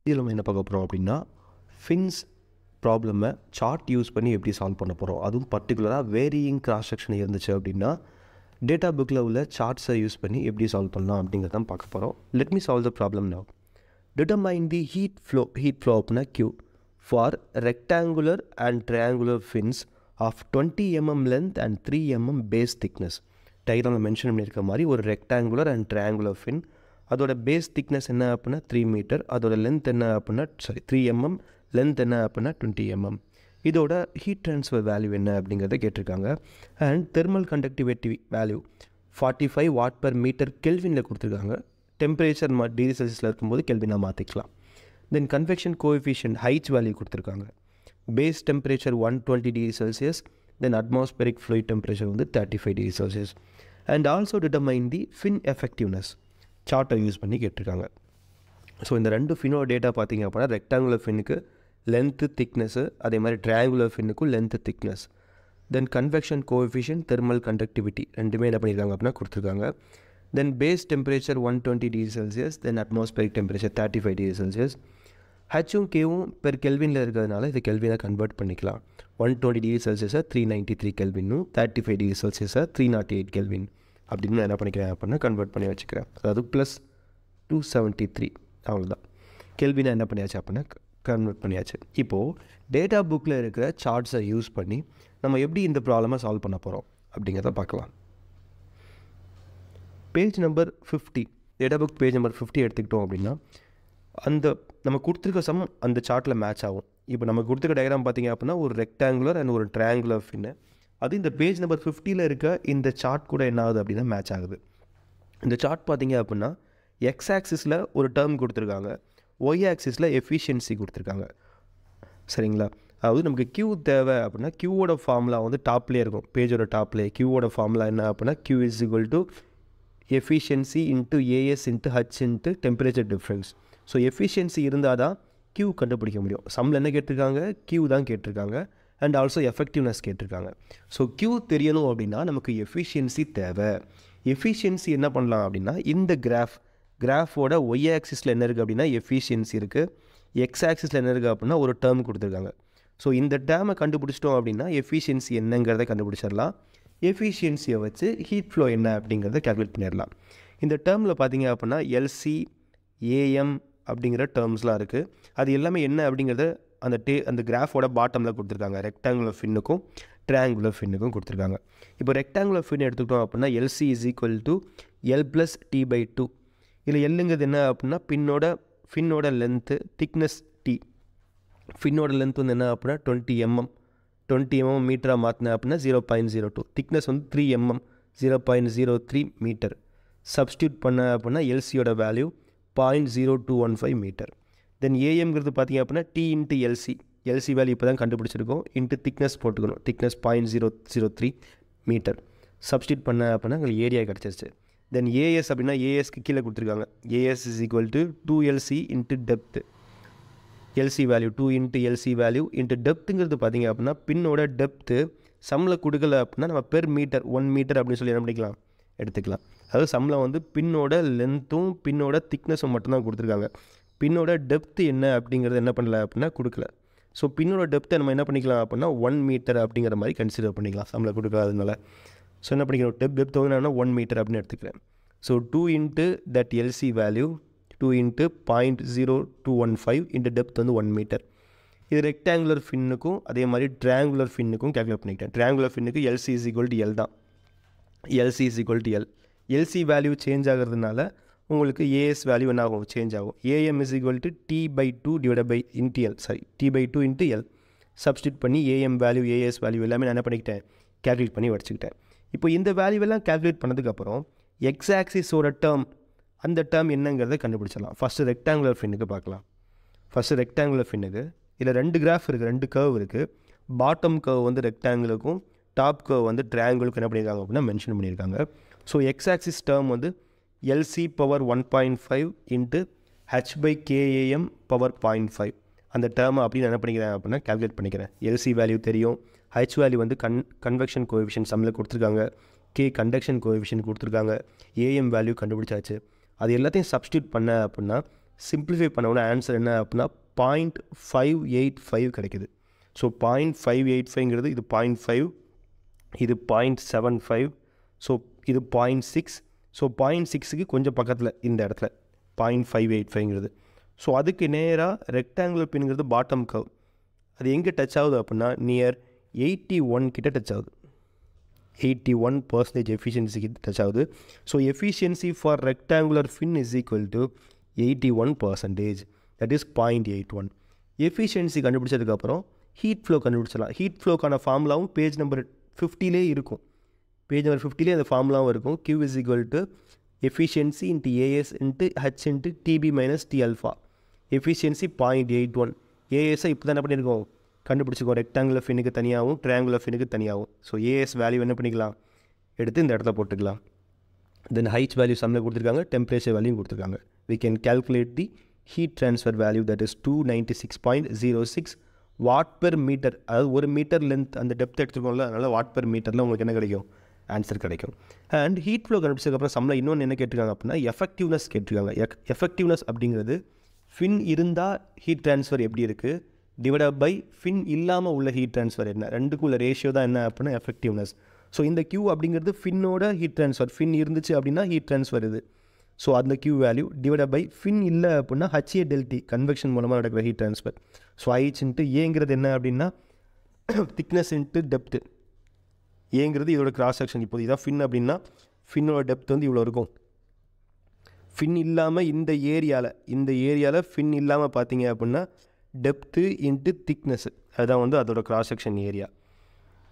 இதில் நம்ம என்ன பார்க்க போகிறோம் அப்படின்னா ஃபின்ஸ் ப்ராப்ளமை சார்ட் யூஸ் பண்ணி எப்படி சால்வ் பண்ண போகிறோம். அதுவும் பர்டிகுலராக வேரியிங் கிராஸ் செக்ஷன் இருந்துச்சு அப்படின்னா டேட்டா புக்கில் உள்ள சார்ட்ஸை யூஸ் பண்ணி எப்படி சால்வ் பண்ணலாம் அப்படிங்கிறத பார்க்க போகிறோம். Let me solve the problem now. Determine the heat flow அப்படின்னா Q for rectangular and triangular fins of 20 mm length and 3 mm base thickness. டயக்ராமில் மென்ஷன் பண்ணியிருக்க மாதிரி ஒரு ரெக்டாங்குலர் அண்ட் ட்ரையாங்குலர் ஃபின், அதோட பேஸ் திக்னஸ் என்ன அப்படின்னா 3 மீட்டர், அதோட length என்ன அப்படின்னா 3 mm, லென்த் என்ன அப்படின்னா 20 mm. இதோட ஹீட் ட்ரான்ஸ்ஃபர் வேல்யூ என்ன அப்படிங்கிறத கேட்டிருக்காங்க. And thermal conductivity value 45 watt per metre கெல்வினில் கொடுத்துருக்காங்க. டெம்பரேச்சர் டிகிரி செல்சியஸில் இருக்கும்போது கெல்வினாக மாற்றிக்கலாம். Then convection coefficient height value கொடுத்துருக்காங்க. Base temperature 120 degree Celsius, then atmospheric fluid temperature வந்து 35 degree Celsius. And also determine the fin effectiveness சார்ட்டை யூஸ் பண்ணி கேட்டிருக்காங்க. ஸோ இந்த ரெண்டு ஃபினோட டேட்டா பார்த்திங்க அப்படின்னா ரெக்டாங்குலர் ஃபின்னுக்கு லென்த்து திக்னஸ்ஸு, அதே மாதிரி ட்ரையாங்குலர் ஃபின்னுக்கும் length thickness, then convection coefficient thermal conductivity ரெண்டுமே என்ன பண்ணியிருக்காங்க அப்படின்னா கொடுத்துருக்காங்க. Then base temperature 120 degree Celsius, then atmospheric temperature 35 degree Celsius. ஹெச்சும் கேவும் பெர் கெல்வினில் இருக்கிறதுனால இது கெல்வினை கன்வெர்ட் பண்ணிக்கலாம். 120 டிகிரி செல்சியஸை 393 கெல்வினும், 35 டிகிரி செல்சியஸை 308 கெல்வின் அப்படின்னு நான் என்ன பண்ணிக்கிறேன் அப்படின்னா கன்வெர்ட் பண்ணி வச்சுக்கிறேன். அதாவது ப்ளஸ் 273 அவ்வளோதான். கெல்வினை என்ன பண்ணியாச்சு அப்படின்னா கன்வெர்ட் பண்ணியாச்சு. இப்போது டேட்டா புக்கில் இருக்கிற சார்ட்ஸை யூஸ் பண்ணி நம்ம எப்படி இந்த ப்ராப்ளமை சால்வ் பண்ண போகிறோம் அப்படிங்கிறத பார்க்கலாம். Page number 50, data book page number 50 எடுத்துக்கிட்டோம் அப்படின்னா அந்த நம்ம கொடுத்துருக்க சம் அந்த சார்ட்டில் மேட்ச் ஆகும். இப்போ நம்ம கொடுத்துருக்க டயக்ராம் பார்த்திங்க அப்படின்னா ஒரு ரெக்டாங்குலர் அண்ட் ஒரு ட்ரையாங்குலர் ஃபின்னு, அது இந்த பேஜ் நம்பர் 50ல் இருக்க இந்த சார்ட் கூட என்ன ஆகுது அப்படின்னா மேட்ச் ஆகுது. இந்த சார்ட் பார்த்திங்க அப்படின்னா எக்ஸ் ஆக்சிஸில் ஒரு டேர்ம் கொடுத்துருக்காங்க, ஒய் ஆக்சிஸில் எஃபிஷியன்சி கொடுத்துருக்காங்க. சரிங்களா? அதாவது நமக்கு Q தேவை அப்படின்னா Qவோட ஃபார்முலா வந்து டாப்லேயே இருக்கும், பேஜோட டாப்லேயே. Qவோட ஃபார்முலா என்ன அப்படின்னா Q is equal to efficiency into AS into H into temperature difference. So efficiency இருந்தால் தான் Q கண்டுபிடிக்க முடியும். சம்மில் என்ன கேட்டிருக்காங்க? Q தான் கேட்டிருக்காங்க. அண்ட் ஆல்சோ எஃபெக்டிவ்னஸ் கேட்டிருக்காங்க. ஸோ Q தெரியணும் அப்படின்னா நமக்கு எஃபிஷியன்சி தேவை. எஃபிஷியன்சி என்ன பண்ணலாம் அப்படின்னா இந்த கிராஃபோட ஒய் ஆக்சிஸில் என்ன இருக்குது அப்படின்னா எஃபிஷியன்சி இருக்குது, எக்ஸ் ஆக்சிஸில் என்ன இருக்குது அப்படின்னா ஒரு டேர்ம் கொடுத்துருக்காங்க. ஸோ இந்த டேர்மை கண்டுபிடிச்சிட்டோம் அப்படின்னா எஃபிஷியன்சி என்னங்கிறத கண்டுபிடிச்சிடலாம். எஃபிஷியன்சியை வச்சு ஹீட் ஃப்ளோ என்ன அப்படிங்கிறத கால்குலேட் பண்ணிடலாம். இந்த டேர்மில் பார்த்தீங்க அப்படின்னா LC, AM அப்படிங்கிற டேர்ம்ஸ்லாம் இருக்குது. அது எல்லாமே என்ன அப்படிங்கிறத அந்த கிராஃபோட பாட்டமில் கொடுத்துருக்காங்க. ரெக்டாங்குலர் ஃபின்னுக்கும் ட்ரையாங்குலர் ஃபின்னுக்கும் கொடுத்துருக்காங்க. இப்போ ரெக்டாங்குலர் ஃபின் எடுத்துக்கிட்டோம் அப்படின்னா LC is equal to L + T/2. இதில் எல்லுங்கிறது என்ன அப்படின்னா ஃபின்னோட லென்த்து, திக்னஸ் T. ஃபின்னோட லென்த் வந்து என்ன அப்படின்னா 20 mm. 20 mm மீட்டராக மாற்றினேன் அப்படின்னா 0.02. திக்னஸ் வந்து 3 mm, 0.03 மீட்டர். சப்ஸ்டியூட் பண்ண அப்படின்னா LCயோட வேல்யூ 0.0215 மீட்டர். தென் ஏஎம்ங்கிறது பார்த்திங்க அப்படின்னா T இன்ட்டு LC வேல்யூ இப்போ தான் கண்டுபிடிச்சிருக்கோம், இன்ட்டு திக்னஸ் போட்டுக்கணும். Thickness 0.003 metre. சப்ஸ்டியூட் பண்ண அப்படின்னா உங்களுக்கு ஏரியா கிடச்சிருச்சு. தென் AS அப்படின்னா ASக்கு கீழே கொடுத்துருக்காங்க. AS is equal to 2LC into depth. LC value 2 into LC value into டெப்த்துங்கிறது பார்த்திங்க அப்படின்னா பின்னோட டெப்த்து சம்மில் கொடுக்கல அப்படின்னா நம்ம பெர் மீட்டர் 1 மீட்டர் அப்படின்னு சொல்லி என்ன பண்ணிக்கலாம் எடுத்துக்கலாம். அதாவது சம்மில் வந்து பின்னோட லென்த்தும் பின்னோட திக்னஸும் மட்டும்தான் கொடுத்துருக்காங்க. பின்னோட டெப்த்து என்ன அப்படிங்கிறது என்ன பண்ணல அப்படின்னா கொடுக்கல. ஸோ பின்னோட டெப்த்தை நம்ம என்ன பண்ணிக்கலாம் அப்படின்னா 1 மீட்டர் அப்படிங்கிற மாதிரி கன்சிடர் பண்ணிக்கலாம் சம்மில் கொடுக்காததுனால. ஸோ என்ன பண்ணிக்கணும், டெப்த் வந்து நான் 1 மீட்டர் அப்படின்னு எடுத்துக்கிறேன். So 2 into that LC value 2 into 0.0215 into depth வந்து 1 மீட்டர். இது ரெக்டாங்குலர் ஃபின்னுக்கும் அதே மாதிரி ட்ரையாங்குலர் ஃபின்னுக்கும் கேல்குலேட் பண்ணிக்கிட்டேன். ட்ரையாங்குலர் ஃபின்னுக்கு LC is equal to L தான். LC is equal to L. LC value change ஆகிறதுனால உங்களுக்கு AS வேல்யூ என்ன ஆகும், சேஞ்ச் ஆகும். AM is equal to T/2 divide by into L. T/2 into L. Substitute பண்ணி AM value AS value எல்லாமே நான் என்ன பண்ணிக்கிட்டேன், கேல்குலேட் பண்ணி வச்சுக்கிட்டேன். இப்போ இந்த வேல்யூவெல்லாம் கேல்குலேட் பண்ணதுக்கப்புறம் எக்ஸ் ஆக்சிஸோட டேர்ம், அந்த டேர்ம் என்னங்கிறத கண்டுபிடிச்சிடலாம். ஃபஸ்ட்டு ரெக்டாங்குலர் ஃபின்னுக்கு பார்க்கலாம். ஃபஸ்ட்டு ரெக்டாங்குலர் ஃபின்னுக்கு இதில் 2 கிராஃப் இருக்குது, 2 கர்வ் இருக்குது. பாட்டம் கர்வ் வந்து ரெக்டாங்குலுக்கும் டாப் கர்வ் வந்து ட்ரையாங்குலுக்கும் என்ன பண்ணியிருக்காங்க அப்படின்னா மென்ஷன் பண்ணியிருக்காங்க. ஸோ எக்ஸ் ஆக்சிஸ் டேர்ம் வந்து LC power 1.5 into H/KAM power 0.5. அந்த டேர்மை அப்படின்னு என்ன பண்ணிக்கிறேன் அப்படின்னா கேல்குலேட் பண்ணிக்கிறேன். LC வேல்யூ தெரியும், H வேல்யூ வந்து கன்வெக்ஷன் கோஎஃபிஷியன்ட் சம்மில் கொடுத்துருக்காங்க, K கண்டக்ஷன் கோஎஃபிஷியன்ட் கொடுத்துருக்காங்க, AM வேல்யூ கண்டுபிடிச்சாச்சு. அது எல்லாத்தையும் சப்ஸ்டியூட் பண்ண அப்படின்னா சிம்பிளிஃபை பண்ணோன்னா ஆன்சர் என்ன அப்படின்னா 0.585 கிடைக்குது. ஸோ 0.585ங்கிறது இது 0.5, இது 0.75, ஸோ இது 0.6. ஸோ 0.6க்கு கொஞ்சம் பக்கத்தில் இந்த இடத்துல 0.585ங்கிறது. ஸோ அதுக்கு நேராக ரெக்டாங்குலர் பின்ங்கிறது பாட்டம் கர்வ். அது எங்கே டச் ஆகுது அப்படின்னா நியர் 81 கிட்ட டச் ஆகுது. 81% எஃபிஷியன்சிக்கு டச் ஆகுது. So efficiency for rectangular fin is equal to 81%, that is 0.81. Efficiency கண்டுபிடிச்சதுக்கப்புறம் ஹீட் ஃப்ளோ கண்டுபிடிச்சலாம். ஹீட் ஃப்ளோக்கான ஃபார்முலாவும் பேஜ் நம்பர் 50லே இருக்கும். பேஜ் நம்பர் 50லே அந்த ஃபார்முலாவும் இருக்கும். Q is equal to efficiency into AS into H into TB minus T alpha. Efficiency 0.81. ASஐ இப்போ தான் என்ன பண்ணியிருக்கோம், கண்டுபிடிச்சிக்கோ. ரெக்டாங்குலர் ஃபின்னுக்கு தனியாகவும் ட்ரையாங்குலர் ஃபின்னுக்கு தனியாகவும். ஸோ AS வேல்யூ என்ன பண்ணிக்கலாம், எடுத்து இந்த இடத்துல போட்டுக்கலாம். தென் ஹைட் வேல்யூ சம்மில் கொடுத்துருக்காங்க, டெம்பரேச்சர் வேல்யூ கொடுத்துருக்காங்க. We can calculate the heat transfer value, that is 296.06 watt per metre. அதாவது ஒரு மீட்டர் லென்த் அந்த டெப்த் எடுத்துருக்கோம்ல, அதனால் வாட் பெர் மீட்டரில் உங்களுக்கு என்ன கிடைக்கும், ஆன்சர் கிடைக்கும். அண்ட் ஹீட் ஃப்ளோ கண்டுபிடிச்சதுக்கப்புறம் சம்மில் இன்னொன்று என்ன கேட்டிருக்காங்க அப்படின்னா எஃபெக்டிவ்னஸ் கேட்டிருக்காங்க. எஃபெக்டிவ்னஸ் அப்படிங்கிறது ஃபின் இருந்தால் ஹீட் ட்ரான்ஸ்ஃபர் எப்படி இருக்குது டிவைட் பை ஃபின் இல்லாமல் உள்ள ஹீட் ட்ரான்ஸ்ஃபர் என்ன, ரெண்டுக்கும் உள்ள ரேஷியோ தான் என்ன அப்படின்னா எஃபெக்டிவ்னஸ். ஸோ இந்த Q அப்படிங்கிறது ஃபின்னோட ஹீட் ட்ரான்ஸ்ஃபர். ஃபின் இருந்துச்சு அப்படின்னா ஹீட் ட்ரான்ஸ்ஃபர் இது. ஸோ அந்த Q value divide by fin இல்லை அப்படின்னா HA∆T கன்வெக்ஷன் மூலமாக நடக்கிற heat transfer. So H into ஏங்கிறது என்ன அப்படின்னா திக்னஸ் இன்ட்டு டெப்த்து. ஏங்கிறது இதோட கிராஸ் செக்ஷன். இப்போது இதான் ஃபின் அப்படின்னா ஃபின்னோட டெப்த் வந்து இவ்வளோ இருக்கும். ஃபின் இல்லாமல் இந்த ஏரியாவில் ஃபின் இல்லாமல் பார்த்தீங்க அப்படின்னா டெப்த்து இன்ட்டு திக்னஸ், அதுதான் வந்து அதோட கிராஸ் செக்ஷன் ஏரியா.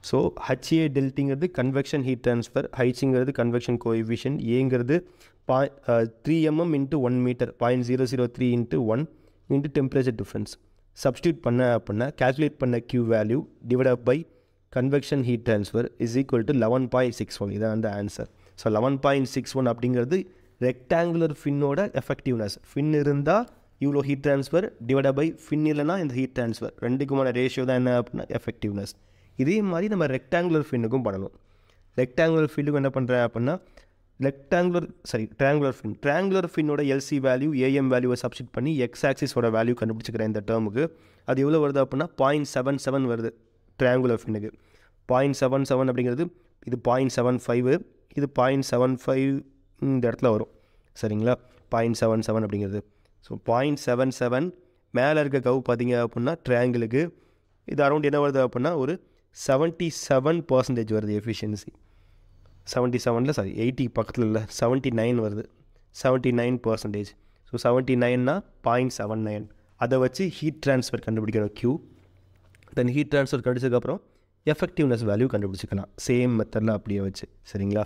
ஸோ HA∆Tங்கிறது கன்வெக்ஷன் ஹீட் ட்ரான்ஸ்ஃபர், ஹைச்சுங்கிறது கன்வெக்ஷன் கோஎஃபிஷியன்ட், ஏங்கிறது 3 mm into 1 metre, 0.003 into 1 into temperature difference. Substitute பண்ண அப்படின்னா கேல்குலேட் பண்ண Q value divide by convection heat transfer is equal to 11.61. இதான் அந்த ஆன்சர். ஸோ 11.61 அப்படிங்கிறது ரெக்டாங்குலர் ஃபின்னோட எஃபெக்டிவ்னஸ். ஃபின் இருந்தால் இவ்வளோ heat transfer divide by fin இல்லைனா இந்த ஹீட் ட்ரான்ஸ்ஃபர், ரெண்டுக்குமான ரேஷியோ தான் என்ன அப்படின்னா எஃபெக்டிவ்னஸ். இதே மாதிரி நம்ம ரெக்டாங்குலர் ஃபின்னுக்கும் பண்ணணும். ரெக்டாங்குலர் ஃபின்னுக்கும் என்ன பண்ணுறேன் அப்படின்னா ட்ரையாங்குலர் ஃபின்னோட LC வேல்யூ AM வேல்யூவை சப்ஸ்டிட் பண்ணி எக்ஸ் ஆக்சிஸோட வேல்யூ கண்டுபிடிச்சிக்கிறேன் இந்த டேர்முக்கு. அது எவ்வளோ வருது அப்படின்னா 0.77 வருது ட்ரையாங்குலர் ஃபின்னுக்கு. 0.77 அப்படிங்கிறது இது 0.75, இது 0.75 இந்த இடத்துல வரும், சரிங்களா. 0.77 அப்படிங்கிறது. ஸோ 0.77 மேலே இருக்க கவு பார்த்தீங்க அப்படின்னா ட்ரையாங்கிளுக்கு இது அரௌண்ட் என்ன வருது அப்படின்னா ஒரு 77% வருது எஃபிஷியன்சி. 80 பக்கத்தில் இல்லை 79 வருது, 79%. ஸோ 79னா 0.79. அதை வச்சு ஹீட் ட்ரான்ஸ்ஃபர் கண்டுபிடிக்கணும் Q. தென் ஹீட் ட்ரான்ஸ்ஃபர் கண்டுபிடிச்சதுக்கப்புறம் எஃபெக்டிவ்னஸ் வேல்யூ கண்டுபிடிச்சிக்கலாம் சேம் மெத்தடில் அப்படியே வச்சு, சரிங்களா.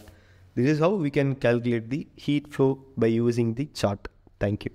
This is how we can calculate the heat flow by using the chart. Thank you.